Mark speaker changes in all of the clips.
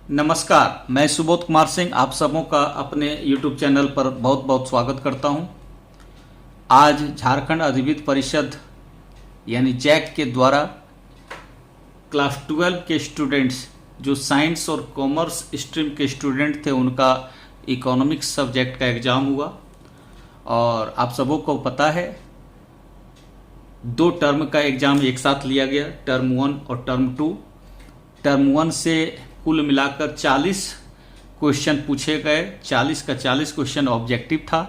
Speaker 1: नमस्कार, मैं सुबोध कुमार सिंह आप सबों का अपने YouTube चैनल पर बहुत बहुत स्वागत करता हूं। आज झारखंड अधिविद्य परिषद यानी जैक के द्वारा क्लास 12 के स्टूडेंट्स जो साइंस और कॉमर्स स्ट्रीम के स्टूडेंट थे उनका इकोनॉमिक्स सब्जेक्ट का एग्ज़ाम हुआ। और आप सबों को पता है 2 टर्म का एग्ज़ाम एक साथ लिया गया, टर्म 1 और टर्म 2। टर्म 1 से कुल मिलाकर 40 क्वेश्चन पूछे गए। 40 का 40 क्वेश्चन ऑब्जेक्टिव था।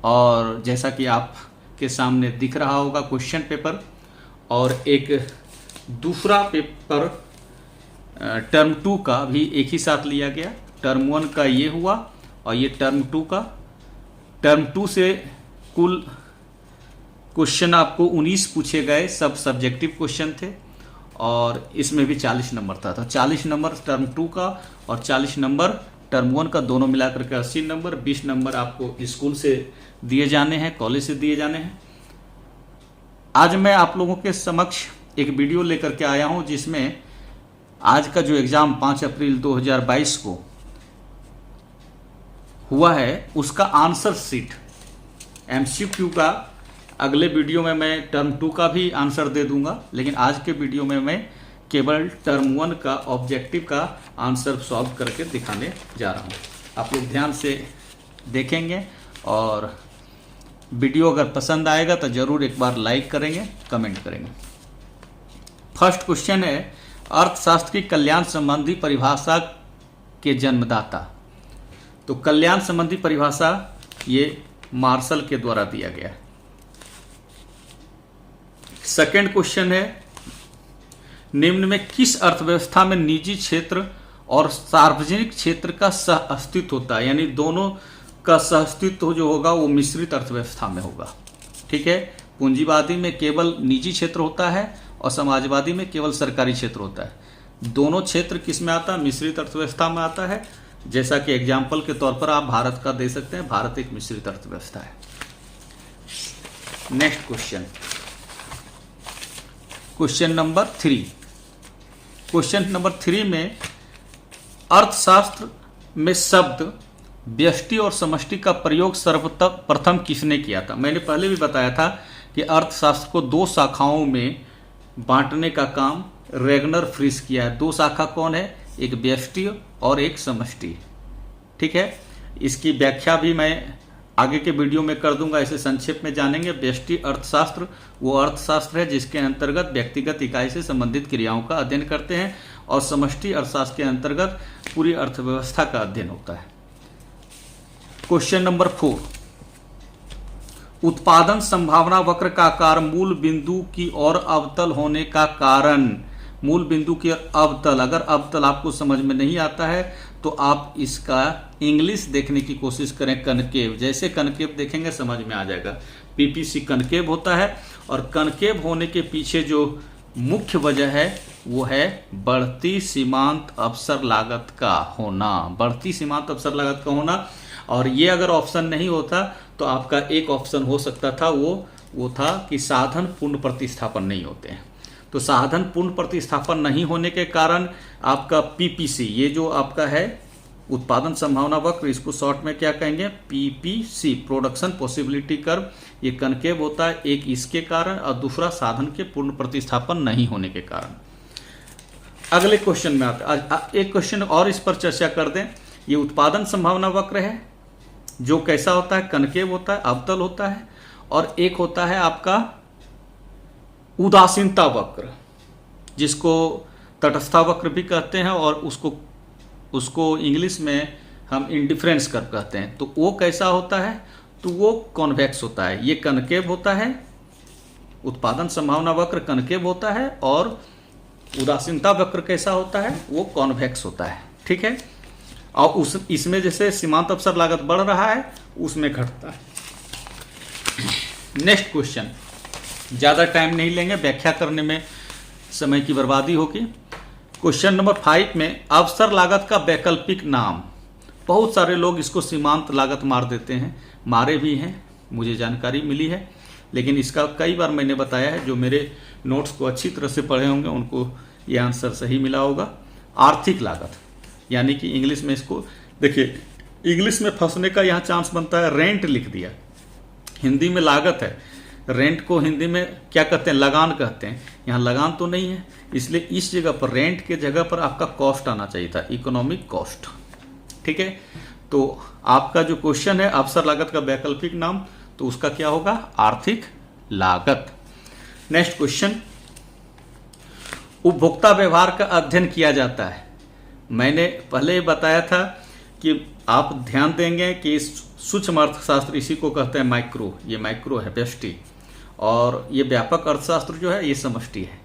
Speaker 1: और जैसा कि आपके सामने दिख रहा होगा क्वेश्चन पेपर, और एक दूसरा पेपर टर्म 2 का भी एक ही साथ लिया गया। टर्म 1 का ये हुआ और ये टर्म 2 का। टर्म 2 से कुल क्वेश्चन आपको 19 पूछे गए, सब सब्जेक्टिव क्वेश्चन थे और इसमें भी 40 नंबर था। तो 40 नंबर टर्म 2 का और 40 नंबर टर्म 1 का, दोनों मिलाकर के 80 नंबर। 20 नंबर आपको स्कूल से दिए जाने हैं, कॉलेज से दिए जाने हैं। आज मैं आप लोगों के समक्ष एक वीडियो लेकर के आया हूं जिसमें आज का जो एग्ज़ाम 5 अप्रैल 2022 को हुआ है उसका आंसर शीट MCQ का अगले वीडियो में मैं टर्म 2 का भी आंसर दे दूंगा, लेकिन आज के वीडियो में मैं केवल टर्म 1 का ऑब्जेक्टिव का आंसर सॉल्व करके दिखाने जा रहा हूं। आप लोग ध्यान से देखेंगे और वीडियो अगर पसंद आएगा तो ज़रूर एक बार लाइक करेंगे, कमेंट करेंगे। फर्स्ट क्वेश्चन है, अर्थशास्त्र की कल्याण संबंधी परिभाषा के जन्मदाता। तो कल्याण संबंधी परिभाषा ये मार्शल के द्वारा दिया गया है। सेकेंड क्वेश्चन है, निम्न में किस अर्थव्यवस्था में निजी क्षेत्र और सार्वजनिक क्षेत्र का सह अस्तित्व होता है? यानी दोनों का सह अस्तित्व जो होगा वो मिश्रित अर्थव्यवस्था में होगा। ठीक है, पूंजीवादी में केवल निजी क्षेत्र होता है और समाजवादी में केवल सरकारी क्षेत्र होता है। दोनों क्षेत्र किस में आता है? मिश्रित अर्थव्यवस्था में आता है। जैसा कि एग्जाम्पल के तौर पर आप भारत का दे सकते हैं, भारत एक मिश्रित अर्थव्यवस्था है। Next question, question number 3। Question number 3 में अर्थशास्त्र में शब्द व्यष्टि और समष्टि का प्रयोग सर्वप्रथम किसने किया था? मैंने पहले भी बताया था कि अर्थशास्त्र को 2 शाखाओं में बांटने का काम रेगनर फ्रिस किया है। 2 शाखा कौन है? एक व्यष्टि और एक समष्टि। ठीक है, इसकी व्याख्या भी मैं आगे के वीडियो में कर दूंगा, इसे संक्षेप में जानेंगे। व्यष्टि अर्थशास्त्र वो अर्थशास्त्र है जिसके अंतर्गत व्यक्तिगत इकाई से संबंधित क्रियाओं का अध्ययन करते हैं, और समष्टि अर्थशास्त्र के अंतर्गत पूरी अर्थव्यवस्था का अध्ययन होता है। क्वेश्चन नंबर 4, उत्पादन संभावना वक्र का आकार मूल बिंदु की ओर अवतल होने का कारण। मूल बिंदु की ओर अवतल, अगर अवतल आपको समझ में नहीं आता है तो आप इसका इंग्लिश देखने की कोशिश करें। कनकेव, जैसे कनकेव देखेंगे समझ में आ जाएगा। PPC कनकेव होता है, और कनकेव होने के पीछे जो मुख्य वजह है वो है बढ़ती सीमांत अवसर लागत का होना। बढ़ती सीमांत अवसर लागत का होना। और ये अगर ऑप्शन नहीं होता तो आपका एक ऑप्शन हो सकता था, वो था कि साधन पूर्ण प्रतिस्थापन नहीं होते हैं। तो साधन पूर्ण प्रतिस्थापन नहीं होने के कारण आपका PPC, ये जो आपका है उत्पादन संभावना वक्र, इसको शॉर्ट में क्या कहेंगे? PPC, प्रोडक्शन पॉसिबिलिटी कर्व, ये कनकेव होता है। एक इसके कारण और दूसरा साधन के पूर्ण प्रतिस्थापन नहीं होने के कारण। अगले क्वेश्चन में आता, एक क्वेश्चन और इस पर चर्चा कर दें। ये उत्पादन संभावना वक्र है जो कैसा होता है? कनकेव होता है, अवतल होता है। और एक होता है आपका उदासीनता वक्र, जिसको तटस्था वक्र भी कहते हैं, और उसको इंग्लिश में हम इंडिफरेंस कर्व कहते हैं। तो वो कैसा होता है? तो वो कॉन्वेक्स होता है। ये कनकेव होता है, उत्पादन संभावना वक्र कनकेव होता है, और उदासीनता वक्र कैसा होता है? वो कॉन्वेक्स होता है। ठीक है, और इसमें जैसे सीमांत अवसर लागत बढ़ रहा है उसमें घटता है। नेक्स्ट क्वेश्चन, ज़्यादा टाइम नहीं लेंगे, व्याख्या करने में समय की बर्बादी होगी। क्वेश्चन नंबर 5 में अवसर लागत का वैकल्पिक नाम। बहुत सारे लोग इसको सीमांत लागत मार देते हैं, मारे भी हैं, मुझे जानकारी मिली है, लेकिन इसका कई बार मैंने बताया है। जो मेरे नोट्स को अच्छी तरह से पढ़े होंगे उनको ये आंसर सही मिला होगा। आर्थिक लागत, यानी कि इंग्लिश में इसको देखिए, इंग्लिश में फंसने का यहाँ चांस बनता है, रेंट लिख दिया, हिंदी में लागत है, रेंट को हिंदी में क्या कहते हैं, लगान कहते हैं, यहाँ लगान तो नहीं है, इसलिए इस जगह पर रेंट के जगह पर आपका कॉस्ट आना चाहिए था, इकोनॉमिक कॉस्ट। ठीक है, तो आपका जो क्वेश्चन है अवसर लागत का वैकल्पिक नाम, तो उसका क्या होगा, आर्थिक लागत। नेक्स्ट क्वेश्चन, उपभोक्ता व्यवहार का अध्ययन किया जाता है। मैंने पहले ही बताया था कि आप ध्यान देंगे कि सूक्ष्म अर्थशास्त्र इसी को कहते हैं माइक्रो, ये माइक्रो है व्यष्टि, और ये व्यापक अर्थशास्त्र जो है ये समष्टि है।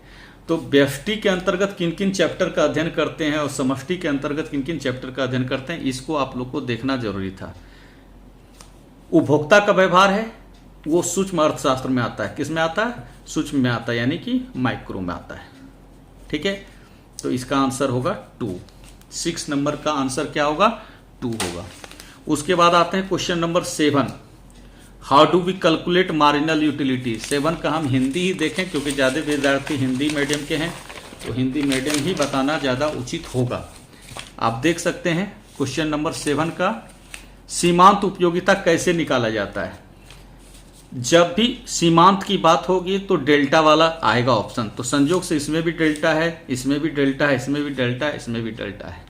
Speaker 1: तो व्यष्टि के अंतर्गत किन किन चैप्टर का अध्ययन करते हैं और समष्टि के अंतर्गत किन किन चैप्टर का अध्ययन करते हैं, इसको आप लोग को देखना जरूरी था। उपभोक्ता का व्यवहार है वो सूक्ष्म अर्थशास्त्र में आता है, किस में आता है, सूक्ष्म में आता है, यानी कि माइक्रो में आता है। ठीक है, तो इसका आंसर होगा 2, 6 नंबर का आंसर क्या होगा, 2 होगा। उसके बाद आते हैं question number 7, how do we calculate marginal utility. 7 का हम हिंदी ही देखें क्योंकि ज़्यादा विद्यार्थी हिंदी मीडियम के हैं, तो हिंदी मीडियम ही बताना ज़्यादा उचित होगा। आप देख सकते हैं क्वेश्चन नंबर 7 का, सीमांत उपयोगिता कैसे निकाला जाता है। जब भी सीमांत की बात होगी तो डेल्टा वाला आएगा ऑप्शन, तो संयोग से इसमें भी डेल्टा है, इसमें भी डेल्टा है, इसमें भी डेल्टा है, इसमें भी डेल्टा है।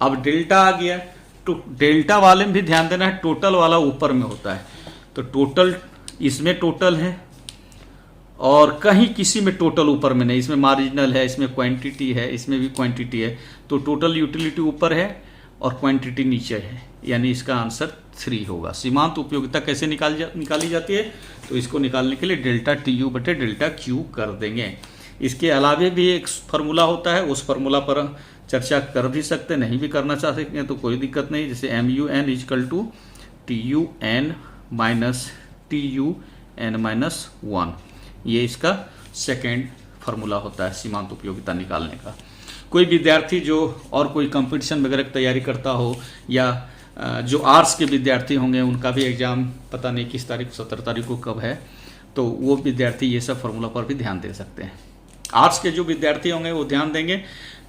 Speaker 1: अब डेल्टा आ गया तो डेल्टा वाले में भी ध्यान देना है, टोटल वाला ऊपर में होता है, तो टोटल इसमें टोटल है और कहीं किसी में टोटल ऊपर में नहीं, इसमें मार्जिनल है, इसमें क्वांटिटी है, इसमें भी क्वांटिटी है, तो टोटल यूटिलिटी ऊपर है और क्वांटिटी नीचे है, यानी इसका आंसर 3 होगा। सीमांत उपयोगिता कैसे निकाली जाती है, तो इसको निकालने के लिए डेल्टा TU बटे डेल्टा Q कर देंगे। इसके अलावा भी एक फार्मूला होता है, उस फार्मूला पर चर्चा कर भी सकते, नहीं भी करना चाह सकते हैं तो कोई दिक्कत नहीं, जैसे MUN equal to TUN minus TUN minus 1, ये इसका सेकेंड फार्मूला होता है सीमांत उपयोगिता निकालने का। कोई विद्यार्थी जो और कोई कंपटीशन वगैरह की तैयारी करता हो, या जो आर्ट्स के विद्यार्थी होंगे उनका भी एग्जाम पता नहीं किस तारीख, 17 तारीख को कब है, तो वो विद्यार्थी ये सब फार्मूला पर भी ध्यान दे सकते हैं। आर्ट्स के जो विद्यार्थी होंगे वो ध्यान देंगे,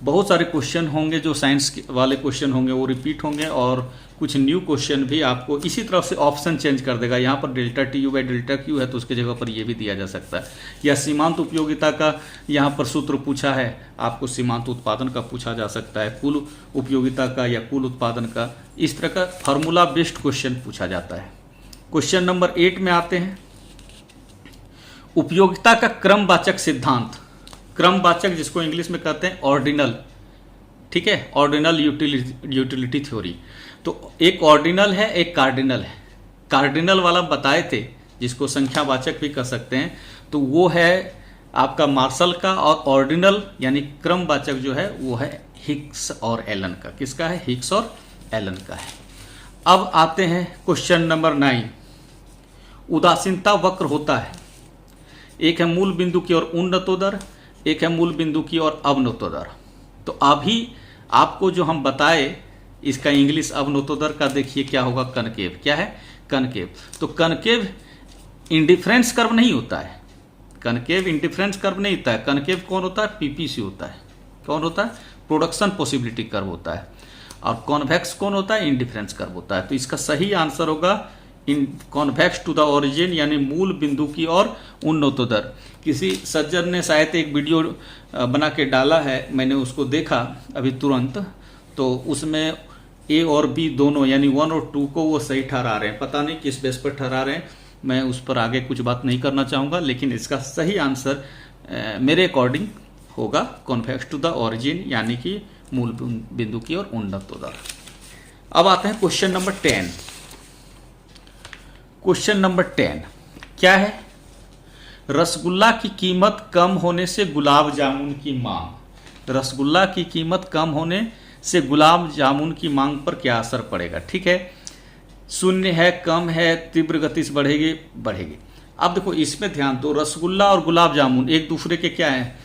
Speaker 1: बहुत सारे क्वेश्चन होंगे जो साइंस वाले क्वेश्चन होंगे वो रिपीट होंगे, और कुछ न्यू क्वेश्चन भी आपको इसी तरफ से ऑप्शन चेंज कर देगा। यहाँ पर delta TU by delta Q है तो उसके जगह पर ये भी दिया जा सकता है, या सीमांत उपयोगिता का यहाँ पर सूत्र पूछा है, आपको सीमांत उत्पादन का पूछा जा सकता है, कुल उपयोगिता का या कुल उत्पादन का, इस तरह का फार्मूला बेस्ड क्वेश्चन पूछा जाता है। क्वेश्चन नंबर 8 में आते हैं, उपयोगिता का क्रमवाचक सिद्धांत। क्रमवाचक जिसको इंग्लिश में कहते हैं ऑर्डिनल, ठीक है, ऑर्डिनल यूटिलिटी थ्योरी। तो एक ऑर्डिनल है, एक कार्डिनल है। कार्डिनल वाला बताए थे जिसको संख्यावाचक भी कह सकते हैं, तो वो है आपका मार्शल का, और ऑर्डिनल यानी क्रमवाचक जो है वो है हिग्स और एलन का। किसका है, हिग्स और एलन का है। अब आते हैं क्वेश्चन नंबर 9, उदासीनता वक्र होता है, एक है मूल बिंदु की ओर उन्नतोदर, एक है मूल बिंदु की ओर अवनतोदर। तो अभी आपको जो हम बताए इसका इंग्लिश अवनतोदर का देखिए क्या होगा, कनकेव। क्या है, कनकेव। तो कनकेव इंडिफरेंस कर्व नहीं होता है, कनकेव इंडिफरेंस कर्व नहीं होता है। कनकेव कौन होता है, PPC होता है। कौन होता है, प्रोडक्शन पॉसिबिलिटी कर्व होता है। और कॉन्वेक्स कौन होता है, इंडिफरेंस कर्व होता है। तो इसका सही आंसर होगा इन कॉन्वेक्स टू द ओरिजिन, यानी मूल बिंदु की ओर उन्नतोदर। किसी सज्जन ने शायद एक वीडियो बना के डाला है, मैंने उसको देखा अभी तुरंत, तो उसमें A और B दोनों यानी 1 और 2 को वो सही ठहरा रहे हैं। पता नहीं किस बेस पर ठहरा रहे हैं, मैं उस पर आगे कुछ बात नहीं करना चाहूँगा, लेकिन इसका सही आंसर मेरे अकॉर्डिंग होगा कॉन्वेक्स टू द ओरिजिन, यानी कि मूल बिंदु की ओर उन्नतोदर। अब आते हैं क्वेश्चन नंबर 10। क्वेश्चन नंबर 10 क्या है, रसगुल्ला की कीमत कम होने से गुलाब जामुन की मांग। रसगुल्ला की कीमत कम होने से गुलाब जामुन की मांग पर क्या असर पड़ेगा। ठीक है, शून्य है, कम है, तीव्र गति से बढ़ेगी, बढ़ेगी। अब देखो इसमें ध्यान दो, रसगुल्ला और गुलाब जामुन एक दूसरे के क्या है,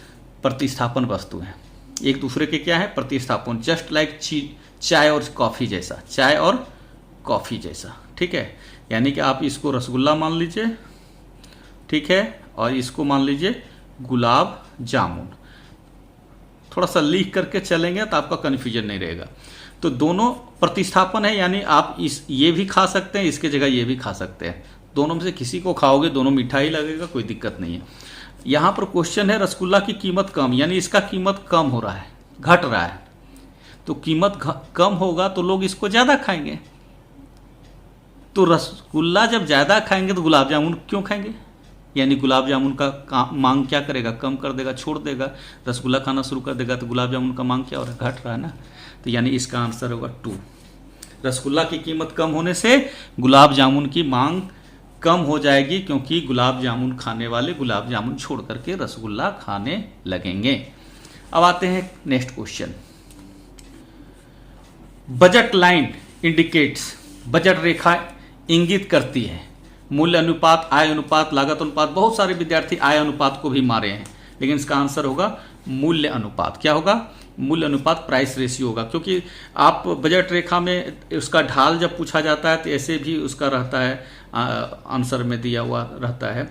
Speaker 1: प्रतिस्थापन वस्तु हैं। एक दूसरे के क्या है, प्रतिस्थापन, जस्ट लाइक चाय और कॉफ़ी जैसा, चाय और कॉफ़ी जैसा। ठीक है, यानी कि आप इसको रसगुल्ला मान लीजिए, ठीक है, और इसको मान लीजिए गुलाब जामुन। थोड़ा सा लिख करके चलेंगे तो आपका कन्फ्यूजन नहीं रहेगा। तो दोनों प्रतिस्थापन है, यानी आप ये भी खा सकते हैं, इसके जगह ये भी खा सकते हैं। दोनों में से किसी को खाओगे दोनों मीठा ही लगेगा, कोई दिक्कत नहीं है। यहाँ पर क्वेश्चन है रसगुल्ला की कीमत कम, यानी इसका कीमत कम हो रहा है, घट रहा है। तो कीमत कम होगा तो लोग इसको ज़्यादा खाएंगे। तो रसगुल्ला जब ज़्यादा खाएंगे तो गुलाब जामुन क्यों खाएंगे? यानी गुलाब जामुन का मांग क्या करेगा? कम कर देगा, छोड़ देगा। रसगुल्ला खाना शुरू कर देगा तो गुलाब जामुन का मांग क्या हो रहा है? घट रहा है ना। तो यानी इसका आंसर होगा 2। रसगुल्ला की कीमत कम होने से गुलाब जामुन की मांग कम हो जाएगी, क्योंकि गुलाब जामुन खाने वाले गुलाब जामुन छोड़ करके रसगुल्ला खाने लगेंगे। अब आते हैं next question. Budget line indicates, budget रेखा इंगित करती है मूल्य अनुपात, आय अनुपात, लागत अनुपात। बहुत सारे विद्यार्थी आय अनुपात को भी मारे हैं, लेकिन इसका आंसर होगा मूल्य अनुपात। क्या होगा? मूल्य अनुपात, प्राइस रेशियो होगा। क्योंकि आप बजट रेखा में उसका ढाल जब पूछा जाता है तो ऐसे भी उसका रहता है, आंसर में दिया हुआ रहता है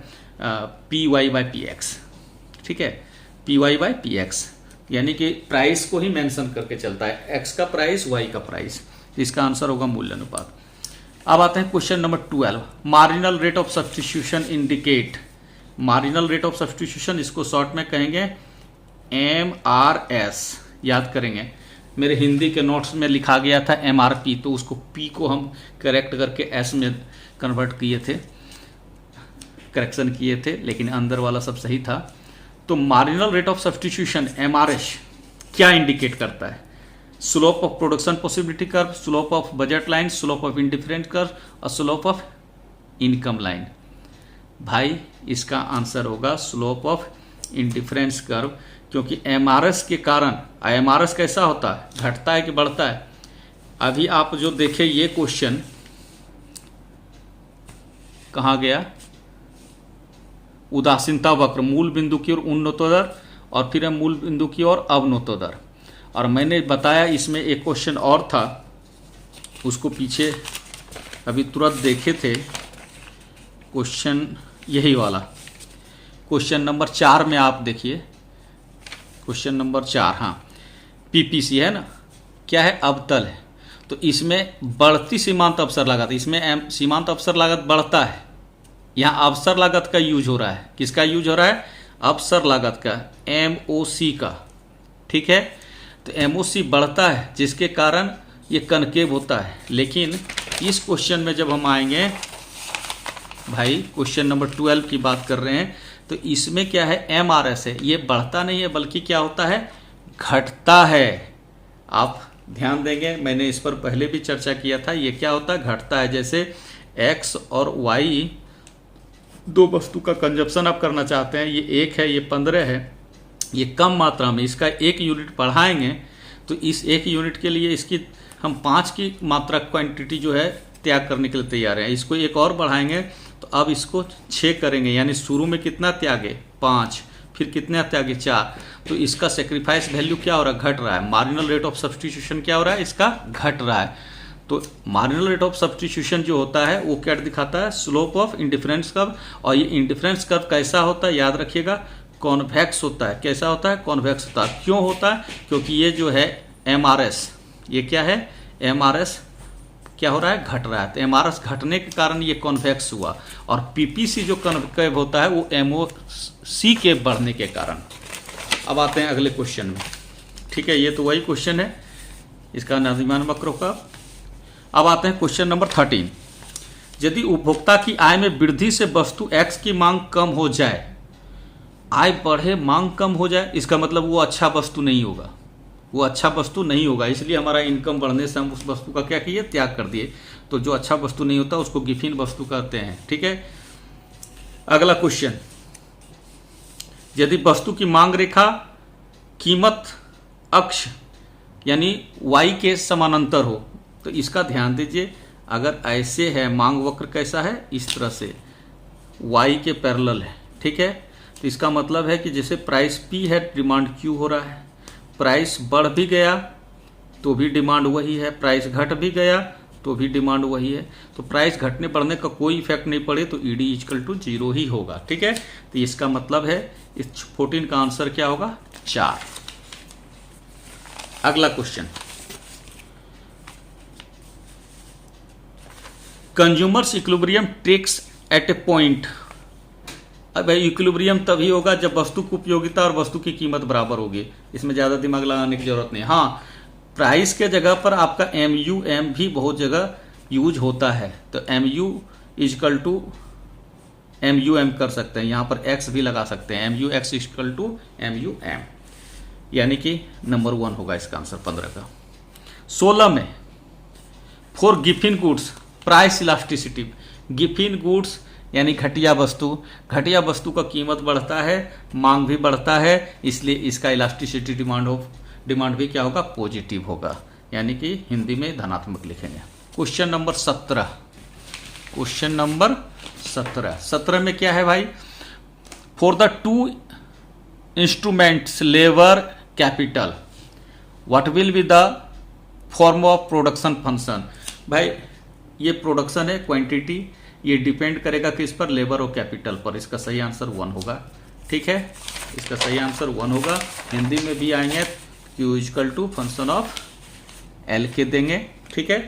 Speaker 1: PY/PX। ठीक है, PY/PX, यानी कि प्राइस को ही मेंशन करके चलता है, X का प्राइस, Y का प्राइस। इसका आंसर होगा मूल्य अनुपात। अब आते हैं question number 12। Marginal rate of substitution indicate. Marginal rate of substitution, इसको शॉर्ट में कहेंगे MRS। याद करेंगे, मेरे हिंदी के नोट्स में लिखा गया था MRP, तो उसको P को हम करेक्ट करके S में कन्वर्ट किए थे, करेक्शन किए थे, लेकिन अंदर वाला सब सही था। तो marginal rate of substitution MRS क्या इंडिकेट करता है? Slope of production possibility curve, slope of budget line, slope of indifferent curve और स्लोप ऑफ इनकम लाइन। भाई इसका आंसर होगा स्लोप ऑफ इंडिफरेंस कर्व, क्योंकि MRS के कारण, MRS कैसा होता है? घटता है कि बढ़ता है? अभी आप जो देखे ये क्वेश्चन कहाँ गया? उदासीनता वक्र, मूल बिंदु की ओर उन्नतोदर और फिर मूल बिंदु की ओर अवनतोदर। और मैंने बताया इसमें एक क्वेश्चन और था, उसको पीछे अभी तुरंत देखे थे, क्वेश्चन यही वाला, क्वेश्चन नंबर 4 में आप देखिए, क्वेश्चन नंबर 4, हाँ, PPC है ना, क्या है? अवतल है। तो इसमें बढ़ती सीमांत अवसर लागत, इसमें सीमांत अवसर लागत बढ़ता है, यहाँ अवसर लागत का यूज हो रहा है। किसका यूज हो रहा है? अवसर लागत का, MOC का। ठीक है, तो MOC बढ़ता है जिसके कारण ये कनकेव होता है। लेकिन इस क्वेश्चन में जब हम आएंगे, भाई क्वेश्चन नंबर 12 की बात कर रहे हैं, तो इसमें क्या है? MRS है, ये बढ़ता नहीं है बल्कि क्या होता है? घटता है। आप ध्यान देंगे, मैंने इस पर पहले भी चर्चा किया था, ये क्या होता है? घटता है। जैसे X और Y, दो वस्तु का कंजप्शन आप करना चाहते हैं, ये 1 है, ये 15 है, ये कम मात्रा में, इसका 1 यूनिट बढ़ाएंगे तो इस 1 यूनिट के लिए इसकी हम 5 की मात्रा क्वांटिटी जो है त्याग करने के लिए तैयार है। इसको 1 और बढ़ाएंगे तो अब इसको 6 करेंगे, यानी शुरू में कितना त्यागे? 5, फिर कितना त्यागे? 4। तो इसका सेक्रीफाइस वैल्यू क्या हो रहा है? घट रहा है। मार्जिनल रेट ऑफ सब्स्टिट्यूशन क्या हो रहा है? इसका घट रहा है। तो मार्जिनल रेट ऑफ सब्स्टिट्यूशन जो होता है वो क्या दिखाता है? Slope of indifference curve. और ये इंडिफरेंस कर्व कैसा होता है? याद रखिएगा, कॉन्वेक्स होता है। कैसा होता है? कॉन्वेक्स होता है। क्यों होता है? क्योंकि ये जो है MRS, ये क्या है? MRS क्या हो रहा है? घट रहा है। तो MRS घटने के कारण ये कॉन्वेक्स हुआ, और PPC जो कॉन्वेव होता है वो MOC के बढ़ने के कारण। अब आते हैं अगले क्वेश्चन में। ठीक है, ये तो वही क्वेश्चन है, इसका नादिमान वक्र का। अब आते हैं क्वेश्चन नंबर 13। यदि उपभोक्ता की आय में वृद्धि से वस्तु X की मांग कम हो जाए, आय बढ़े मांग कम हो जाए, इसका मतलब वो अच्छा वस्तु नहीं होगा, वो अच्छा वस्तु नहीं होगा। इसलिए हमारा इनकम बढ़ने से हम उस वस्तु का क्या किए? त्याग कर दिए। तो जो अच्छा वस्तु नहीं होता उसको गिफिन वस्तु कहते हैं। ठीक है, अगला क्वेश्चन, यदि वस्तु की मांग रेखा कीमत अक्ष यानी Y के समानांतर हो, तो इसका ध्यान दीजिए। अगर ऐसे है, मांग वक्र कैसा है? इस तरह से Y के पैरेलल है। ठीक है, तो इसका मतलब है कि जैसे प्राइस P है, डिमांड Q हो रहा है। प्राइस बढ़ भी गया तो भी डिमांड वही है, प्राइस घट भी गया तो भी डिमांड वही है। तो प्राइस घटने बढ़ने का कोई इफेक्ट नहीं पड़े तो ED = 0 ही होगा। ठीक है, तो इसका मतलब है इस 14 का आंसर क्या होगा? 4। अगला question, consumers equilibrium takes at a point. अब इक्विलिब्रियम तभी होगा जब वस्तु की उपयोगिता और वस्तु की कीमत बराबर होगी। इसमें ज़्यादा दिमाग लगाने की जरूरत नहीं। हाँ, प्राइस के जगह पर आपका MUM भी बहुत जगह यूज होता है, तो MU इजकल टू MUM कर सकते हैं, यहाँ पर X भी लगा सकते हैं, MUX इजकल टू MUM, यानी कि नंबर 1 होगा इसका आंसर 15 का। 16 में for Giffen goods price elasticity. Giffen goods यानी घटिया वस्तु का कीमत बढ़ता है, मांग भी बढ़ता है, इसलिए इसका इलास्टिसिटी डिमांड भी क्या होगा, पॉजिटिव होगा, यानी कि हिंदी में धनात्मक लिखेंगे। क्वेश्चन नंबर 17 में क्या है भाई, for the two instruments labour capital what will be the form of production function. भाई ये प्रोडक्शन है, क्वांटिटी, ये डिपेंड करेगा किस पर, लेबर और कैपिटल पर। इसका सही आंसर 1 होगा। ठीक है, इसका सही आंसर 1 होगा। हिंदी में भी आएंगे Q equal to function of L के देंगे। ठीक है,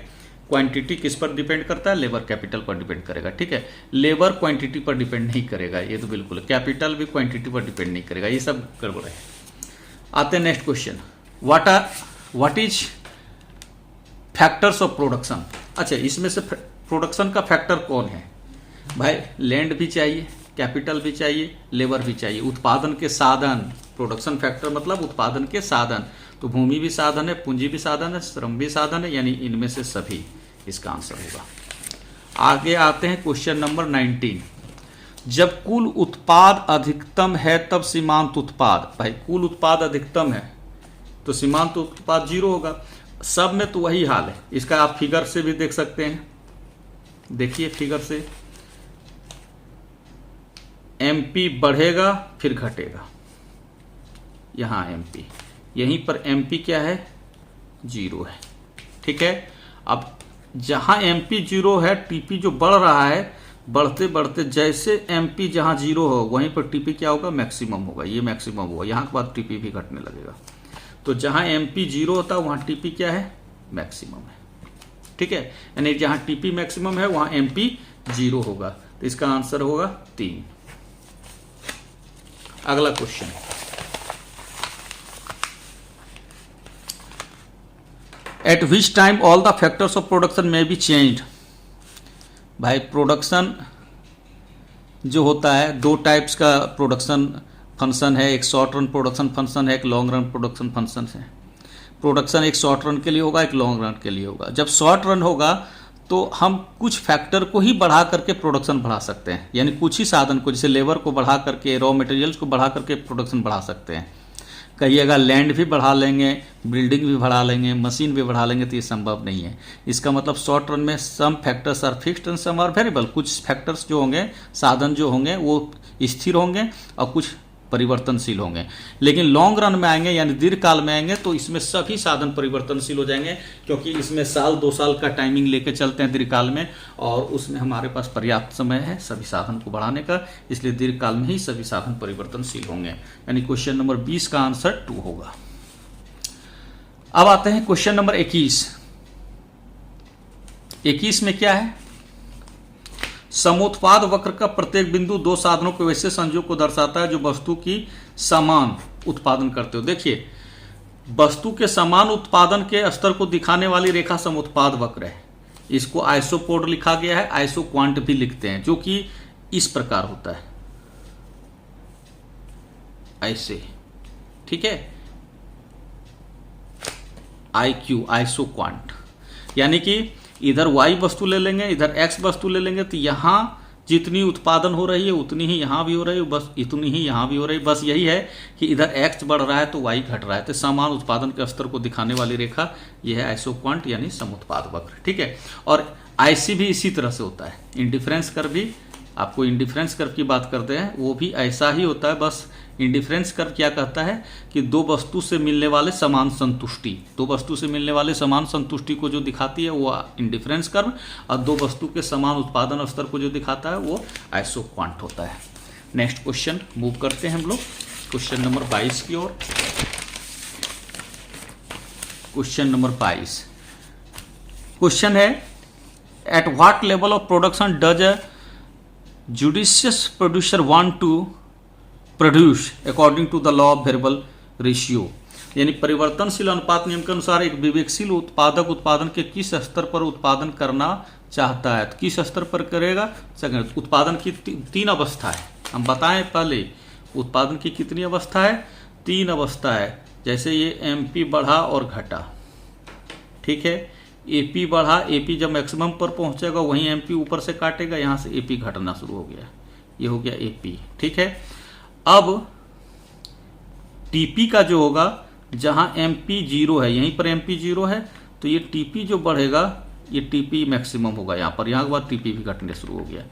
Speaker 1: क्वांटिटी किस पर डिपेंड करता है, लेबर कैपिटल पर डिपेंड करेगा। ठीक है, लेबर क्वांटिटी पर डिपेंड नहीं करेगा, ये तो बिल्कुल। कैपिटल भी क्वांटिटी पर डिपेंड नहीं करेगा, ये सब गड़बड़ है। आते हैं next question, what is factors of production. अच्छा, इसमें से प्रोडक्शन का फैक्टर कौन है भाई, लैंड भी चाहिए, कैपिटल भी चाहिए, लेबर भी चाहिए, उत्पादन के साधन। प्रोडक्शन फैक्टर मतलब उत्पादन के साधन, तो भूमि भी साधन है, पूंजी भी साधन है, श्रम भी साधन है, यानी इनमें से सभी इसका आंसर होगा। आगे आते हैं क्वेश्चन नंबर 19, जब कुल उत्पाद अधिकतम है तब सीमांत उत्पाद। भाई कुल उत्पाद अधिकतम है तो सीमांत उत्पाद 0 होगा। सब में तो वही हाल है, इसका आप फिगर से भी देख सकते हैं। देखिए फिगर से, MP बढ़ेगा फिर घटेगा, यहां MP, यहीं पर MP क्या है, 0 है। ठीक है, अब जहां MP 0 है, TP जो बढ़ रहा है, बढ़ते बढ़ते जैसे MP जहां 0 हो वहीं पर TP क्या होगा, मैक्सिमम होगा, ये मैक्सिमम होगा, यहां के बाद TP भी घटने लगेगा। तो जहां MP 0 होता है वहां TP क्या है, मैक्सिमम है। ठीक है, यानी जहां TP मैक्सिमम है वहां MP 0 होगा, तो इसका आंसर होगा 3। अगला question, eight which time all the factors of production में बी चेंज्ड। भाई प्रोडक्शन जो होता है, 2 टाइप्स का प्रोडक्शन फंक्शन है, एक शॉर्ट रन प्रोडक्शन फंक्शन है, एक लॉन्ग रन प्रोडक्शन फंक्शन है। प्रोडक्शन एक शॉर्ट रन के लिए होगा, एक लॉन्ग रन के लिए होगा। जब शॉर्ट रन होगा तो हम कुछ फैक्टर को ही बढ़ा करके प्रोडक्शन बढ़ा सकते हैं, यानी कुछ ही साधन को, जैसे लेबर को बढ़ा करके, रॉ मटेरियल्स को बढ़ा करके प्रोडक्शन बढ़ा सकते हैं। कहिएगा लैंड भी बढ़ा लेंगे, बिल्डिंग भी बढ़ा लेंगे, मशीन भी बढ़ा लेंगे, तो ये संभव नहीं है। इसका मतलब शॉर्ट रन में some factors are fixed and some are variable. कुछ फैक्टर्स जो होंगे, साधन जो होंगे वो स्थिर होंगे और कुछ परिवर्तनशील होंगे। लेकिन लॉन्ग रन में आएंगे यानी दीर्घकाल में आएंगे तो इसमें सभी साधन परिवर्तनशील हो जाएंगे, क्योंकि इसमें साल 2 साल का टाइमिंग लेके चलते हैं दीर्घकाल में, और उसमें हमारे पास पर्याप्त समय है सभी साधन को बढ़ाने का, इसलिए दीर्घकाल में ही सभी साधन परिवर्तनशील होंगे। यानी क्वेश्चन नंबर 20 का आंसर 2 होगा। अब आते हैं क्वेश्चन नंबर 21। 21 में क्या है, समोत्पाद वक्र का प्रत्येक बिंदु 2 साधनों के वैसे संयोग को दर्शाता है जो वस्तु की समान उत्पादन करते हो। देखिए, वस्तु के समान उत्पादन के स्तर को दिखाने वाली रेखा समोत्पाद वक्र है। इसको आइसोपोड लिखा गया है, आइसो क्वांट भी लिखते हैं, जो कि इस प्रकार होता है, ऐसे। ठीक है, IQ आइसो क्वांट, यानी कि इधर Y वस्तु ले लेंगे, इधर X वस्तु ले लेंगे, तो यहाँ जितनी उत्पादन हो रही है उतनी ही यहाँ भी हो रही है, बस इतनी ही यहाँ भी हो रही है। बस यही है कि इधर X बढ़ रहा है तो Y घट रहा है, तो समान उत्पादन के स्तर को दिखाने वाली रेखा यह है आइसोक्वांट यानी समोत्पाद वक्र। ठीक है, और IC भी इसी तरह से होता है। इंडिफरेंस कर्व भी, आपको इंडिफरेंस कर्व की बात करते हैं, वो भी ऐसा ही होता है। बस इंडिफरेंस कर्व क्या कहता है कि 2 वस्तु से मिलने वाले समान संतुष्टि, 2 वस्तु से मिलने वाले समान संतुष्टि को जो दिखाती है वो इंडिफरेंस कर्व, और 2 वस्तु के समान उत्पादन स्तर को जो दिखाता है वो आइसोक्वांट होता है। नेक्स्ट क्वेश्चन मूव करते हैं हम लोग क्वेश्चन नंबर 22 की ओर। क्वेश्चन नंबर 22 क्वेश्चन है, at what level of production does a judicious producer want to produce according to the law of variable ratio. यानी परिवर्तनशील अनुपात नियम के अनुसार एक विवेकशील उत्पादक उत्पादन के किस स्तर पर उत्पादन करना चाहता है। तो किस स्तर पर करेगा? सेकंड। उत्पादन की तीन अवस्था है, हम बताएं पहले उत्पादन की कितनी अवस्था है? 3 अवस्था है। जैसे ये एमपी बढ़ा और घटा, ठीक है। एपी बढ़ा, एपी जब मैक्सिमम पर पहुंचेगा वहीं एमपी ऊपर से काटेगा, यहां से एपी घटना शुरू हो गया, ये हो गया एपी, ठीक है। अब टीपी का जो होगा, जहां एमपी 0 है, यहीं पर एमपी 0 है, तो ये टीपी जो बढ़ेगा ये टीपी मैक्सिमम होगा यहाँ पर, यहाँ के बाद टीपी भी घटने शुरू हो गया।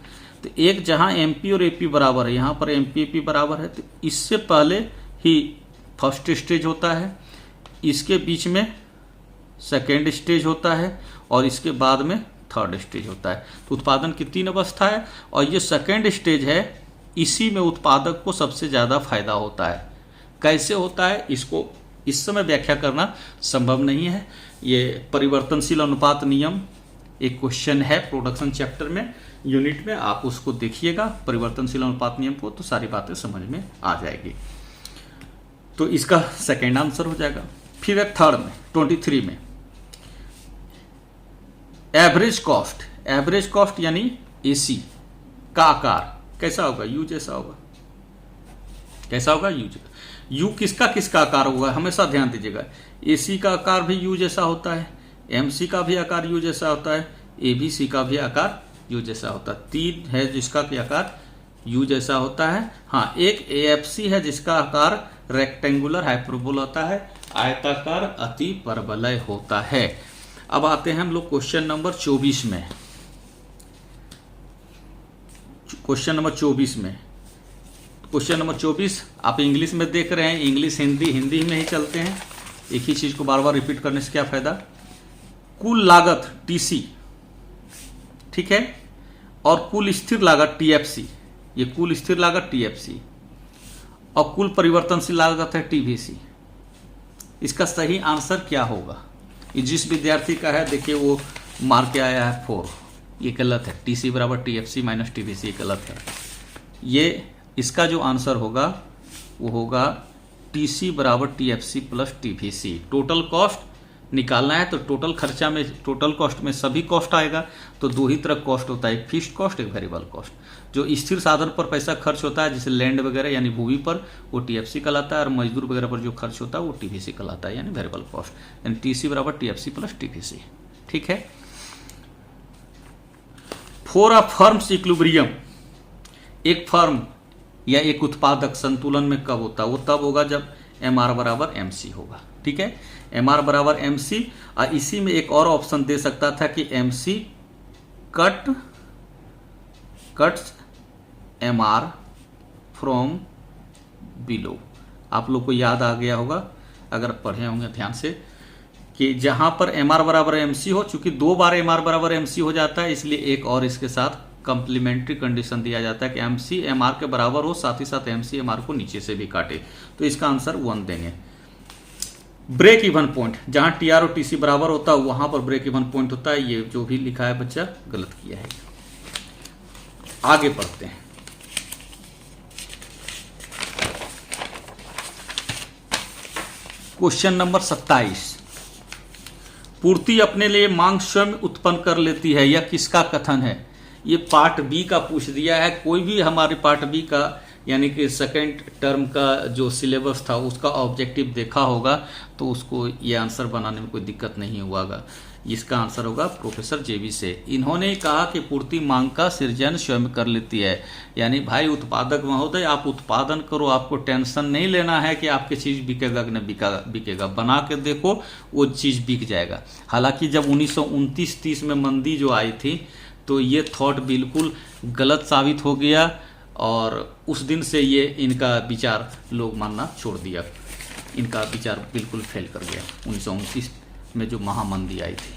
Speaker 1: तो एक जहां एमपी और एपी बराबर है, यहाँ पर एमपी एपी बराबर है, तो इससे पहले ही फर्स्ट स्टेज होता है, इसके बीच में सेकेंड स्टेज होता है और इसके बाद में थर्ड स्टेज होता है। तो उत्पादन की 3 अवस्था है और ये सेकेंड स्टेज है, इसी में उत्पादक को सबसे ज़्यादा फायदा होता है। कैसे होता है इसको इस समय व्याख्या करना संभव नहीं है। ये परिवर्तनशील अनुपात नियम एक क्वेश्चन है प्रोडक्शन चैप्टर में, यूनिट में, आप उसको देखिएगा परिवर्तनशील अनुपात नियम को, तो सारी बातें समझ में आ जाएगी। तो इसका सेकेंड आंसर हो जाएगा। फिर एक थर्ड में 23 में एवरेज कॉस्ट यानी एसी का आकार कैसा होगा? यू जैसा होगा। कैसा होगा? यू किसका आकार होगा? हमेशा ध्यान दीजिएगा, एसी का आकार भी यू जैसा होता है, एमसी का भी आकार यू जैसा होता है, एबीसी का भी आकार यू जैसा होता है। 3 है जिसका भी आकार यू जैसा होता है। हाँ, एक एएफसी है जिसका आकार रेक्टेंगुलर हाइपरबोला होता है, आयताकार अति परवलय होता है। अब आते हैं हम लोग क्वेश्चन नंबर 24 में। क्वेश्चन नंबर 24 आप इंग्लिश में देख रहे हैं, इंग्लिश हिंदी में ही चलते हैं, एक ही चीज को बार बार रिपीट करने से क्या फायदा। कुल लागत टीसी, ठीक है, और कुल स्थिर लागत टीएफसी, ये कुल स्थिर लागत टीएफसी, और कुल परिवर्तनशील लागत है टीवीसी। इसका सही आंसर क्या होगा? ये जिस विद्यार्थी का है, देखिए वो मार के आया है 4, ये गलत है। टीसी बराबर टीएफसी माइनस टीवीसी, गलत है। ये इसका जो आंसर होगा वो होगा टीसी बराबर TFC plus TVC. Total cost निकालना है तो टोटल खर्चा में, टोटल कॉस्ट में सभी कॉस्ट आएगा। तो 2 ही तरह कॉस्ट होता है, एक फिक्स्ड कॉस्ट, एक वेरिएबल कॉस्ट। जो स्थिर साधन पर पैसा खर्च होता है जैसे लैंड वगैरह यानी भूमि पर, वो टीएफसी कहलाता है, और मजदूर वगैरह पर जो खर्च होता है वो टीवीसी कहलाता है, यानी वेरिएबल कॉस्ट। यानी टीसी बराबर टीएफसी प्लस टीवीसी, ठीक है। फॉर अ फर्म्स इक्विलिब्रियम, एक फर्म या एक उत्पादक संतुलन में कब होता है? वो तब होगा जब एम आर बराबर एम सी होगा, ठीक है। एम आर बराबर एम सी, और इसी में एक और ऑप्शन दे सकता था कि M C cuts M R from below. आप लोग को याद आ गया होगा अगर पढ़े होंगे ध्यान से, कि जहां पर एम आर बराबर एम सी हो, चूंकि 2 बार एम आर बराबर एम सी हो जाता है, इसलिए एक और इसके साथ कंप्लीमेंट्री कंडीशन दिया जाता है कि एम सी एम आर के बराबर हो, साथ ही साथ एम सी एम आर को नीचे से भी काटे। तो इसका आंसर 1 देंगे। ब्रेक इवन पॉइंट, जहां टी आर और टी सी बराबर होता है वहां पर ब्रेक इवन पॉइंट होता है। ये जो भी लिखा है बच्चा गलत किया है। आगे बढ़ते हैं। क्वेश्चन नंबर 27, पूर्ति अपने लिए मांग स्वयं उत्पन्न कर लेती है, यह किसका कथन है? ये पार्ट बी का पूछ दिया है। कोई भी हमारे पार्ट बी का यानी कि सेकेंड टर्म का जो सिलेबस था उसका ऑब्जेक्टिव देखा होगा तो उसको ये आंसर बनाने में कोई दिक्कत नहीं हुआगा। इसका आंसर होगा प्रोफेसर जेबी से। इन्होंने कहा कि पूर्ति मांग का सृजन स्वयं कर लेती है, यानी भाई उत्पादक महोदय आप उत्पादन करो, आपको टेंशन नहीं लेना है कि आपकी चीज़ बिकेगा कि नहीं बिकेगा, बना के देखो वो चीज़ बिक जाएगा। हालांकि जब 1929-30 में मंदी जो आई थी तो ये थॉट बिल्कुल गलत साबित हो गया और उस दिन से ये इनका विचार लोग मानना छोड़ दिया, इनका विचार बिल्कुल फेल कर गया 1929 में जो महामंदी आई थी।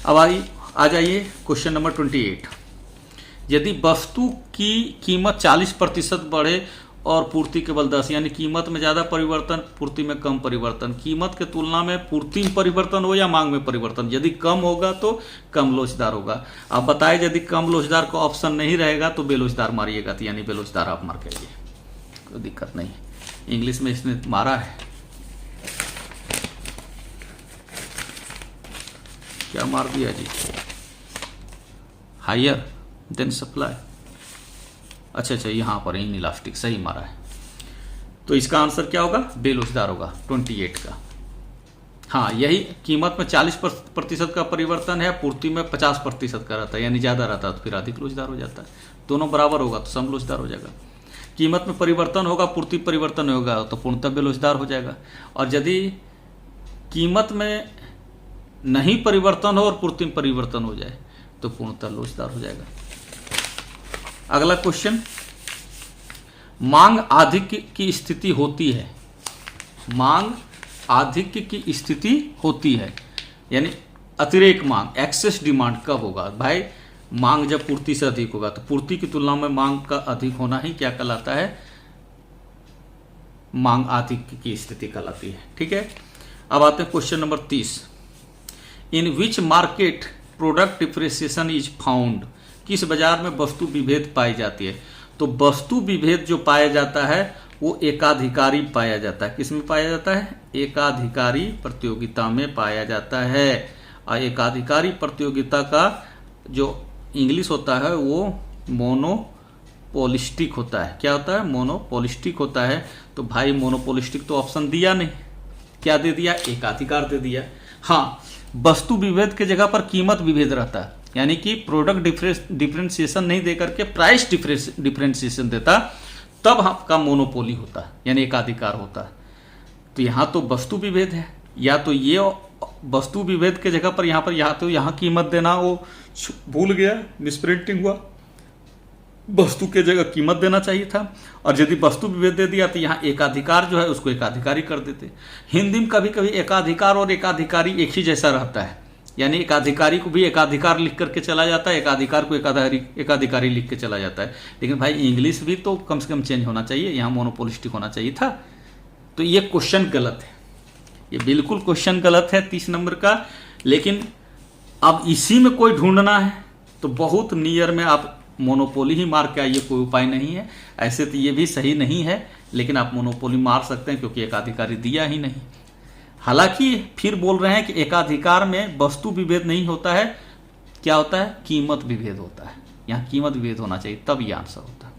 Speaker 1: अब आ जाइए क्वेश्चन नंबर 28। यदि वस्तु की कीमत 40% बढ़े और पूर्ति केवल 10, यानी कीमत में ज़्यादा परिवर्तन, पूर्ति में कम परिवर्तन। कीमत के तुलना में पूर्ति में परिवर्तन हो या मांग में परिवर्तन, यदि कम होगा तो कम लोचदार होगा। आप बताएं यदि कम लोचदार का ऑप्शन नहीं रहेगा तो बेलोचदार मारिएगा, तो यानी बेलोचदार आप मार करिए, कोई दिक्कत नहीं। इंग्लिश में इसने मारा है, क्या मार दिया जी, हायर देन सप्लाई। अच्छा, यहाँ पर इनइलास्टिक सही मारा है। तो इसका आंसर क्या होगा, बेलोचदार होगा 28 का। हाँ, यही कीमत में 40% का परिवर्तन है, पूर्ति में 50% का रहता है, यानी ज़्यादा रहता है तो फिर अधिक लोचदार हो जाता है। दोनों बराबर होगा तो सम लोचदार हो जाएगा। कीमत में परिवर्तन होगा, पूर्ति परिवर्तन होगा तो पूर्णतः बेलोचदार हो जाएगा। और यदि कीमत में नहीं परिवर्तन हो और पूर्ति में परिवर्तन हो जाए तो पूर्णतः लोचदार हो जाएगा। अगला क्वेश्चन, मांग आधिक्य की स्थिति होती है। मांग आधिक्य की स्थिति होती है, यानी अतिरेक मांग, एक्सेस डिमांड कब होगा भाई, मांग जब पूर्ति से अधिक होगा। तो पूर्ति की तुलना में मांग का अधिक होना ही क्या कहलाता है, मांग आधिक्य की स्थिति कहलाती है। ठीक है, अब आते हैं question number 30। In which market product differentiation is found, किस बाजार में वस्तु विभेद पाई जाती है। तो वस्तु विभेद जो पाया जाता है वो एकाधिकारी पाया जाता है। किस में पाया जाता है, एकाधिकारी प्रतियोगिता में पाया जाता है। और एकाधिकारी प्रतियोगिता का जो इंग्लिश होता है वो मोनोपोलिस्टिक होता है। क्या होता है, मोनोपोलिस्टिक होता है। तो भाई मोनोपोलिस्टिक तो ऑप्शन दिया नहीं, क्या दे दिया, एकाधिकार दे दिया। हाँ, वस्तु विभेद के जगह पर कीमत विभेद रहता है, यानी कि प्रोडक्ट डिफरेंशिएशन नहीं देकर के प्राइस डिफरेंशिएशन देता, तब आपका मोनोपोली होता है, यानी एकाधिकार होता है। तो यहाँ तो वस्तु विभेद है, या तो ये वस्तु विभेद के जगह पर यहाँ कीमत देना वो भूल गया, मिसप्रिंटिंग हुआ, वस्तु के जगह कीमत देना चाहिए था। और यदि वस्तु विभेद दे दिया तो यहाँ एकाधिकार जो है उसको एकाधिकारी कर देते। हिंदी में कभी कभी एकाधिकार और एकाधिकारी एक ही जैसा रहता है, यानी एकाधिकारी को भी एकाधिकार लिख करके चला जाता है, एकाधिकार को एकाधिकारी लिख के चला जाता है। लेकिन भाई इंग्लिश भी तो कम से कम चेंज होना चाहिए, यहाँ मोनोपोलिस्टिक होना चाहिए था। तो ये क्वेश्चन गलत है, ये बिल्कुल क्वेश्चन गलत है 30 नंबर का। लेकिन अब इसी में कोई ढूंढना है तो बहुत नियर में आप मोनोपोली ही मार के आइए, कोई उपाय नहीं है। ऐसे तो ये भी सही नहीं है, लेकिन आप मोनोपोली मार सकते हैं क्योंकि एकाधिकारी दिया ही नहीं। हालांकि फिर बोल रहे हैं कि एकाधिकार में वस्तु विभेद नहीं होता है, क्या होता है, कीमत विभेद होता है। यहाँ कीमत विभेद होना चाहिए, तब ये आंसर होता है।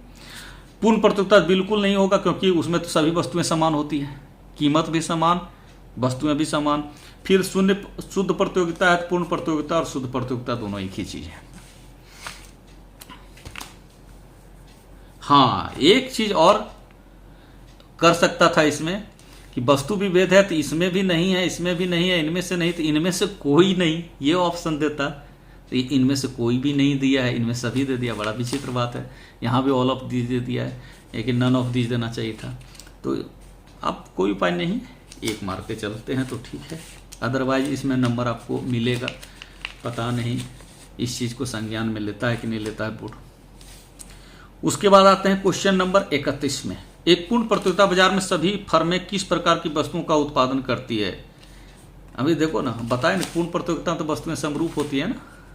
Speaker 1: पूर्ण प्रतियोगिता बिल्कुल नहीं होगा क्योंकि उसमें तो सभी वस्तुएं समान होती है, कीमत भी समान, वस्तुएं भी समान। फिर शुद्ध प्रतियोगिता है, पूर्ण प्रतियोगिता और शुद्ध प्रतियोगिता दोनों एक ही चीज है। हाँ, एक चीज और कर सकता था इसमें कि वस्तु विभेद है तो इसमें भी नहीं है, इसमें भी नहीं है, इनमें से नहीं, तो इनमें से कोई नहीं, ये ऑप्शन देता। तो इनमें से कोई भी नहीं दिया है, इनमें सभी दे दिया, बड़ा विचित्र बात है। यहाँ भी ऑल ऑफ दीज दे दिया है, लेकिन नन ऑफ दीज देना चाहिए था। तो अब कोई उपाय नहीं, एक मार के चलते हैं तो ठीक है, अदरवाइज इसमें नंबर आपको मिलेगा। पता नहीं इस चीज़ को संज्ञान में लेता है कि नहीं लेता है बोर्ड। उसके बाद आते हैं क्वेश्चन नंबर 31 में। एक पूर्ण प्रतियोगिता बाजार में सभी फर्में किस प्रकार की वस्तुओं का उत्पादन करती है। अभी देखो ना, बताए ना, पूर्ण प्रतियोगिता में तो वस्तुएं समरूप होती है ना,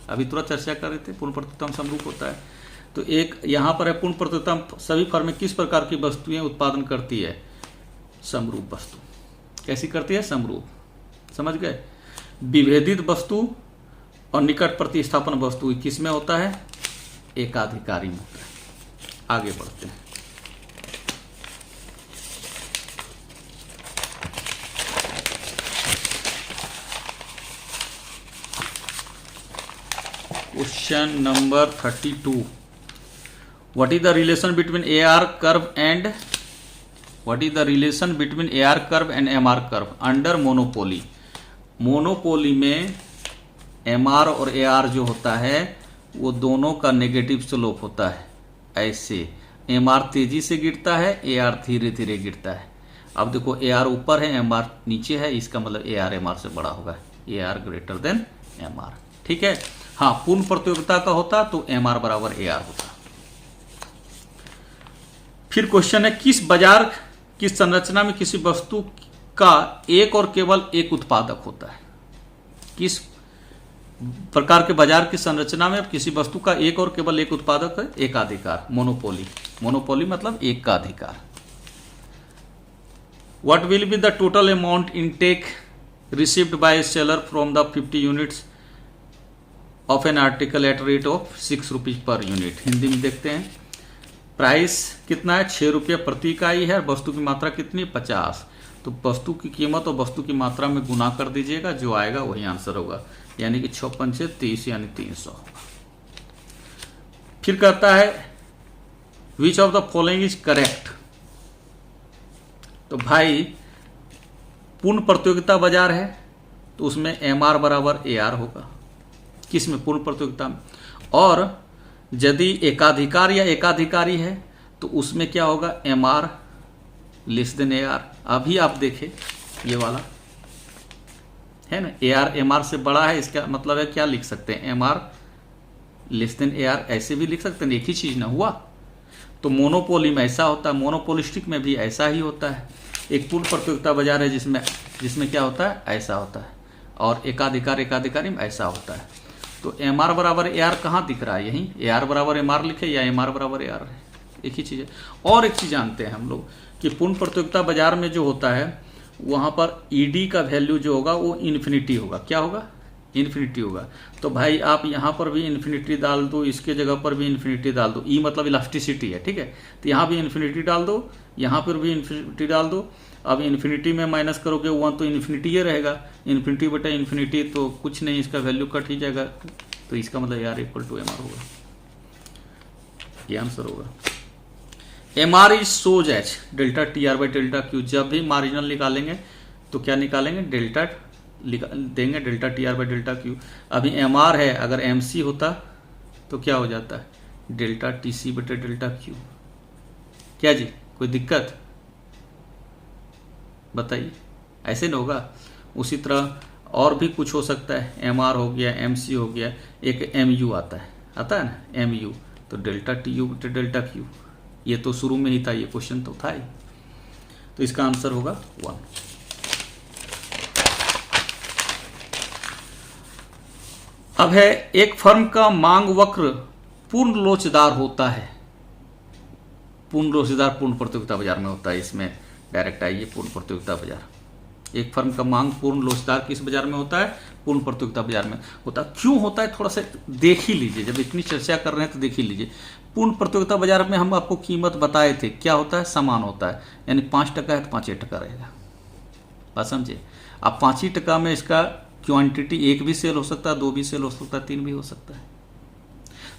Speaker 1: अभी तुरंत चर्चा कर रहे थे, पूर्ण प्रतियोगिता में समरूप होता है। तो एक यहाँ पर है, पूर्ण प्रतियोगिता में सभी फर्में किस प्रकार की वस्तुएं उत्पादन करती है, समरूप वस्तु। कैसी करती है, समरूप, समझ गए। विभेदित वस्तु और निकट प्रतिस्थापन वस्तु किस में होता है, एकाधिकारी में होता है। आगे बढ़ते हैं। Question number 32। What is the relation between AR curve and MR curve under monopoly. Monopoly में MR और AR जो होता है वो दोनों का नेगेटिव स्लोप होता है। ऐसे MR तेजी से गिरता है, AR धीरे धीरे गिरता है। अब देखो AR ऊपर है, MR नीचे है, इसका मतलब AR MR से बड़ा होगा, AR ग्रेटर देन MR। ठीक है। हाँ, पूर्ण प्रतियोगिता का होता तो MR बराबर AR होता। फिर क्वेश्चन है, किस बाजार की संरचना में किसी वस्तु का एक और केवल एक उत्पादक होता है? किस प्रकार के बाजार की संरचना में किसी वस्तु का एक और केवल एक उत्पादक है? एकाधिकार, मोनोपोली। मोनोपोली मतलब एक का अधिकार। What will be the total amount intake received by a seller from the 50 units of an article at rate of 6 rupees per unit? Hindi में देखते हैं। प्राइस कितना है? 6 रुपये प्रति इकाई है। वस्तु की मात्रा कितनी? 50। तो वस्तु की कीमत और वस्तु की मात्रा में गुना कर दीजिएगा, जो आएगा वही आंसर होगा, यानी कि 6 पंचे 30 यानी 300 होगा। फिर कहता है which of the following is correct. तो भाई पूर्ण प्रतियोगिता बाजार है तो उसमें MR बराबर AR होगा। किस में? पूर्ण प्रतियोगिता में। और यदि एकाधिकार या एकाधिकारी है तो उसमें क्या होगा? MR less than AR। अभी आप देखें ये वाला है ना, AR MR से बड़ा है, इसका मतलब है क्या लिख सकते हैं? MR लेस देन AR ऐसे भी लिख सकते हैं, एक ही चीज ना हुआ। तो मोनोपोली में ऐसा होता है, मोनोपोलिस्टिक में भी ऐसा ही होता है। एक पूर्ण प्रतियोगिता बाजार है जिसमें क्या होता है? ऐसा होता है। और एकाधिकारी में ऐसा होता है। तो MR बराबर AR कहाँ दिख रहा है? यहीं AR बराबर MR लिखे या MR बराबर AR है, एक ही चीज़ है। और एक चीज़ जानते हैं हम लोग कि पूर्ण प्रतियोगिता बाजार में जो होता है वहाँ पर ED का वैल्यू जो होगा वो इन्फिनिटी होगा। क्या होगा? इन्फिनिटी होगा। तो भाई आप यहाँ पर भी इन्फिनिटी डाल दो, इसके जगह पर भी इन्फिनिटी डाल दो। ई मतलब इलास्टिसिटी है, ठीक है। तो यहाँ भी इन्फिनिटी डाल दो, यहाँ पर भी इन्फिनिटी डाल दो। अब इन्फिनिटी में माइनस करोगे 1 तो इन्फिनिटी ही रहेगा। इन्फिनिटी बटा इन्फिनिटी तो कुछ नहीं, इसका वैल्यू कट ही जाएगा। तो इसका मतलब AR इक्वल टू MR होगा, ये आंसर होगा। MR is shows H delta TR by delta Q। जब भी मार्जिनल निकालेंगे तो क्या निकालेंगे? डेल्टा देंगे, delta TR by delta Q। अभी MR है, अगर MC होता तो क्या हो जाता है? डेल्टा TC बटे डेल्टा Q। क्या जी, कोई दिक्कत बताइए? ऐसे नहीं होगा। उसी तरह और भी कुछ हो सकता है, MR हो गया, MC हो गया, एक MU आता है ना MU, तो डेल्टा TU बटे डेल्टा Q। ये तो शुरू में ही था, ये क्वेश्चन तो था ही। तो इसका आंसर होगा 1। अब है, एक फर्म का मांग वक्र पूर्ण लोचदार होता है। पूर्ण लोचदार पूर्ण प्रतियोगिता बाजार में होता है। इसमें डायरेक्ट आइए, पूर्ण प्रतियोगिता बाजार। एक फर्म का मांग पूर्ण लोचदार किस बाजार में होता है? पूर्ण प्रतियोगिता बाजार में होता है। क्यों होता है थोड़ा सा देख ही लीजिए, जब इतनी चर्चा कर रहे हैं तो देख ही लीजिए। पूर्ण प्रतियोगिता बाजार में हम आपको कीमत बताए थे, क्या होता है? समान होता है, यानी 5% है तो 5% रहेगा। बात समझे? अब 5% में इसका क्वांटिटी 1 भी सेल हो सकता है, 2 भी सेल हो सकता है, 3 भी हो सकता है।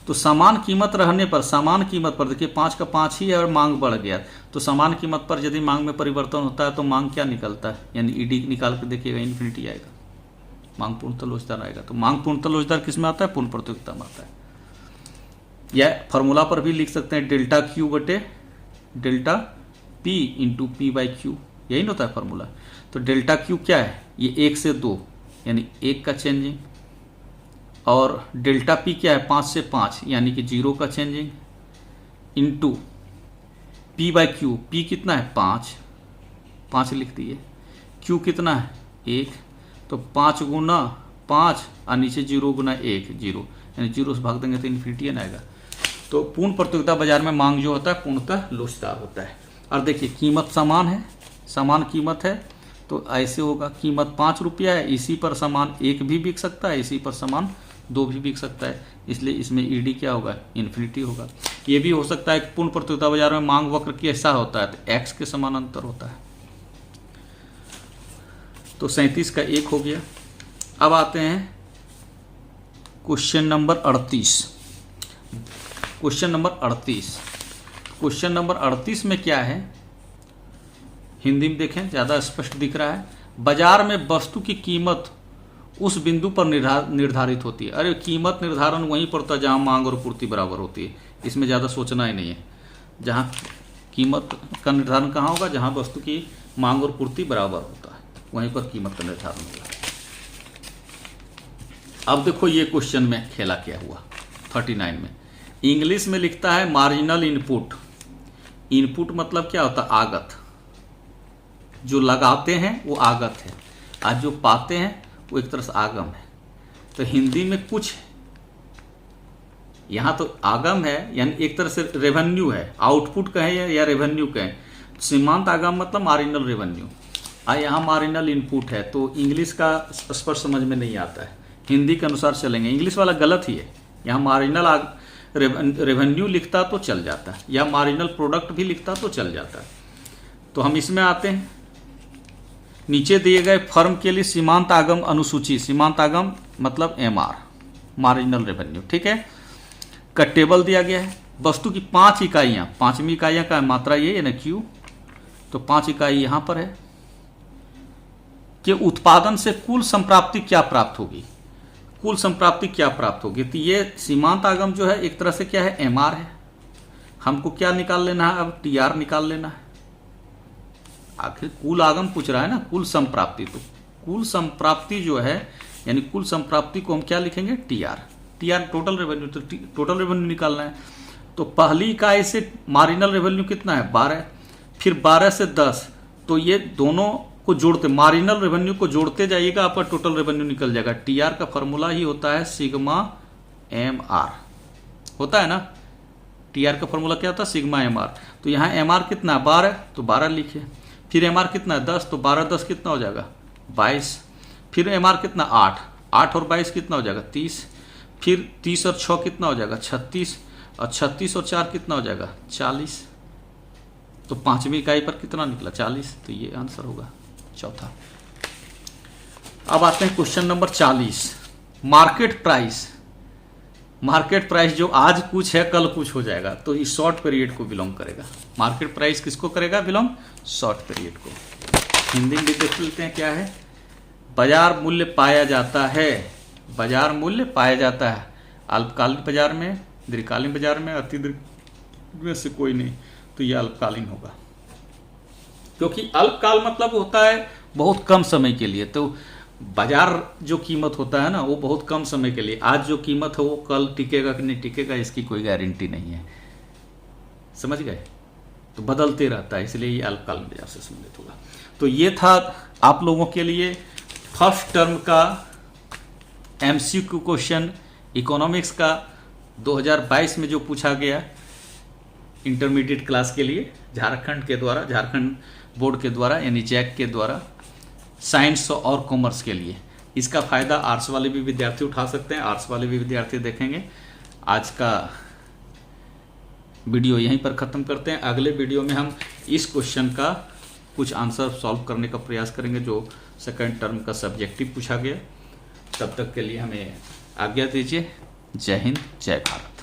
Speaker 1: तो समान कीमत रहने पर, समान कीमत पर देखिए 5 का 5 ही है और मांग बढ़ गया, तो समान कीमत पर यदि मांग में परिवर्तन होता है तो मांग क्या निकलता है? यानी ED निकाल के देखिएगा, इन्फिनिटी आएगा, मांग पूर्णतः लोचदार आएगा। तो मांग पूर्णतः लोचदार किस में आता है? पूर्ण प्रतियोगिता में आता है। या फॉर्मूला पर भी लिख सकते हैं, डेल्टा Q बटे delta P into P by Q, यही ना होता है फॉर्मूला। तो डेल्टा Q क्या है? ये 1 से 2 यानी 1 का चेंजिंग, और डेल्टा P क्या है? 5 से 5 यानी कि 0 का changing, into P by Q। P कितना है? 5 लिख दिए। Q कितना है? 1। तो 5 गुना 5 और नीचे 0 गुना 1 0, यानी 0 से भाग देंगे तो इन्फिनिटी न आएगा। तो पूर्ण प्रतियोगिता बाजार में मांग जो होता है पूर्णतः लोचदार होता है। और देखिए कीमत समान है, समान कीमत है, तो ऐसे होगा कीमत 5 रुपया है, इसी पर सामान 1 भी बिक सकता है, इसी पर सामान 2 भी बिक सकता है, इसलिए इसमें ED क्या होगा? इन्फिनिटी होगा। ये भी हो सकता है कि पूर्ण प्रतियोगिता बाजार में मांग वक्र कैसा होता है? तो X के समान अंतर होता है। तो 37 का 1 हो गया। अब आते हैं क्वेश्चन नंबर 38। क्वेश्चन नंबर 38 में क्या है? हिंदी में देखें, ज़्यादा स्पष्ट दिख रहा है। बाजार में वस्तु की कीमत उस बिंदु पर निर्धारित होती है। अरे कीमत निर्धारण वहीं पर होता है जहाँ मांग और पूर्ति बराबर होती है, इसमें ज़्यादा सोचना ही नहीं है। जहाँ कीमत का निर्धारण कहाँ होगा? जहाँ वस्तु की मांग और पूर्ति बराबर होता है, वहीं पर कीमत का निर्धारण होगा। अब देखो ये क्वेश्चन में खेला क्या हुआ 39 में। इंग्लिश में लिखता है मार्जिनल इनपुट इनपुट मतलब क्या होता है? आगत। जो लगाते हैं वो आगत है, आज जो पाते हैं वो एक तरह से आगम है। तो हिंदी में कुछ यहाँ तो आगम है, यानी एक तरह से रेवेन्यू है, आउटपुट कहें या रेवेन्यू कहें। सीमांत आगम मतलब मार्जिनल रेवेन्यू, यहाँ मार्जिनल इनपुट है। तो इंग्लिश का स्पष्ट समझ में नहीं आता है, हिंदी के अनुसार चलेंगे। इंग्लिश वाला गलत ही है, यहाँ मार्जिनल रेवेन्यू लिखता तो चल जाता है, या मार्जिनल प्रोडक्ट भी लिखता तो चल जाता है। तो हम इसमें आते हैं, नीचे दिए गए फर्म के लिए सीमांत आगम अनुसूची, सीमांत आगम मतलब MR, मार्जिनल रेवेन्यू, ठीक है, का टेबल दिया गया है। वस्तु की 5 इकाइयां, 5वीं इकाइयां का मात्रा ये ना Q, तो 5 इकाई यहां पर है कि उत्पादन से कुल संप्राप्ति क्या प्राप्त होगी, कुल संप्राप्ति क्या प्राप्त होगी। तो ये सीमांत आगम जो है एक तरह से क्या है? MR है। हमको क्या निकाल लेना है? अब TR निकाल लेना है। आखिर कुल आगम पूछ रहा है ना, कुल संप्राप्ति। तो कुल संप्राप्ति जो है, यानी कुल संप्राप्ति को हम क्या लिखेंगे? TR। TR टोटल रेवेन्यू, तो टोटल रेवेन्यू निकालना है। तो पहली इकाई से मार्जिनल रेवेन्यू कितना है? 12, फिर 12 से 10, तो ये दोनों को जोड़ते, मार्जिनल रेवेन्यू को जोड़ते जाइएगा, आपका टोटल रेवेन्यू निकल जाएगा। TR का फॉर्मूला ही होता है सिग्मा MR, होता है ना। TR का फॉर्मूला क्या होता है? Sigma MR। तो यहाँ MR कितना है? 12, तो 12 लिखे। फिर MR कितना है? 10, तो 12 10 कितना हो जाएगा? 22। फिर MR कितना? 8, 8 और 22 कितना हो जाएगा? 30। फिर 30 और 6 कितना हो जाएगा? 36, और 36 और 4 कितना हो जाएगा? 40। तो 5वीं इकाई पर कितना निकला? 40। तो ये आंसर होगा चौथा। अब आते हैं question number 40। Market price, market price जो आज कुछ है कल कुछ हो जाएगा, तो इस शॉर्ट पीरियड को बिलोंग करेगा। मार्केट प्राइस किसको करेगा बिलोंग? शॉर्ट पीरियड को। हिंदी में देख लेते हैं क्या है। बाजार मूल्य पाया जाता है, बाजार मूल्य पाया जाता है अल्पकालीन बाजार में, दीर्घकालीन बाजार में, अति दीर्घ में से कोई नहीं, तो यह अल्पकालीन होगा। क्योंकि अल्पकाल मतलब होता है बहुत कम समय के लिए। तो बाजार जो कीमत होता है ना, वो बहुत कम समय के लिए, आज जो कीमत है वो कल टिकेगा कि नहीं टिकेगा इसकी कोई गारंटी नहीं है, समझ गए। तो बदलते रहता है, इसलिए ये अल्पकालीन बाजार से संबंधित होगा। तो ये था आप लोगों के लिए फर्स्ट टर्म का MCQ क्वेश्चन इकोनॉमिक्स का 2022 में जो पूछा गया इंटरमीडिएट क्लास के लिए झारखंड के द्वारा, झारखंड बोर्ड के द्वारा, यानी जैक के द्वारा, साइंस और कॉमर्स के लिए। इसका फ़ायदा आर्ट्स वाले भी विद्यार्थी उठा सकते हैं, आर्ट्स वाले भी विद्यार्थी देखेंगे। आज का वीडियो यहीं पर ख़त्म करते हैं। अगले वीडियो में हम इस क्वेश्चन का कुछ आंसर सॉल्व करने का प्रयास करेंगे जो सेकंड टर्म का सब्जेक्टिव पूछा गया। तब तक के लिए हमें आज्ञा दीजिए। जय हिंद, जय भारत।